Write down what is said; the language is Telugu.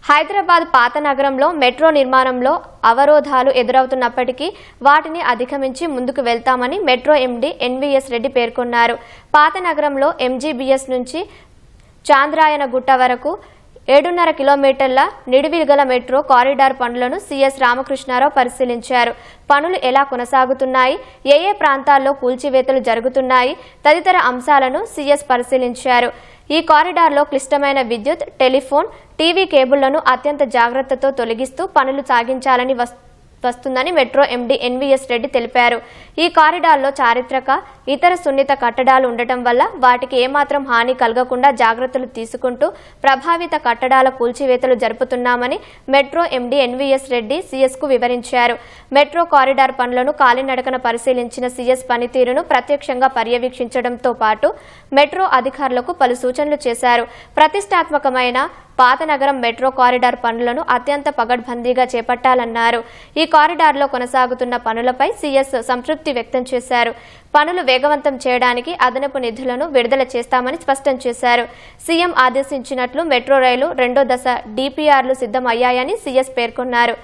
హైదరాబాద్ పాత నగరంలో మెట్రో నిర్మాణంలో అవరోధాలు ఎదురవుతున్నప్పటికీ వాటిని అధిగమించి ముందుకు వెళ్తామని మెట్రో ఎండీ ఎన్వీఎస్ రెడ్డి పేర్కొన్నారు. పాత నగరంలో ఎంజీబీఎస్ నుంచి చాంద్రాయనగుట్ట వరకు 7.5 కిలోమీటర్ల నిడివిగల మెట్రో కారిడార్ పనులను సీఎస్ రామకృష్ణారావు పరిశీలించారు. పనులు ఎలా కొనసాగుతున్నాయి, ఏ ప్రాంతాల్లో కూల్చివేతలు జరుగుతున్నాయి తదితర అంశాలను సీఎస్ పరిశీలించారు. ఈ కారిడార్లో క్లిష్టమైన విద్యుత్, టెలిఫోన్, టీవీ కేబుళ్లను అత్యంత జాగ్రత్తతో తొలగిస్తూ పనులు సాగించాలని వస్తుందని మెట్రో ఎండీ ఎన్వీఎస్ రెడ్డి తెలిపారు. ఈ కారిడార్లో చారిత్రక, ఇతర సున్నిత కట్టడాలు ఉండటం వల్ల వాటికి ఏమాత్రం హాని కలగకుండా జాగ్రత్తలు తీసుకుంటూ ప్రభావిత కట్టడాల కూల్చివేతలు జరుపుతున్నామని metro MD NVS Reddy CS కు వివరించారు. మెట్రో కారిడార్ పనులను కాలినడకన పరిశీలించిన సీఎస్ పనితీరును ప్రత్యక్షంగా పర్యవేక్షించడంతో పాటు మెట్రో అధికారులకు పలు సూచనలు చేశారు. ప్రతిష్టాత్మకమైన పాత నగరం మెట్రో కారిడార్ పనులను అత్యంత పగడ్బందీగా చేపట్టాలన్నారు. ఈ కారిడార్లో కొనసాగుతున్న పనులపై సీఎస్ సంతృప్తి వ్యక్తం చేశారు. పనులు వేగవంతం చేయడానికి అదనపు నిధులను విడుదల చేస్తామని స్పష్టం చేశారు. సీఎం ఆదేశించినట్లు మెట్రో రైలు 2వ దశ డీపీఆర్లు సిద్ధం అయ్యాయని సీఎస్ పేర్కొన్నారు.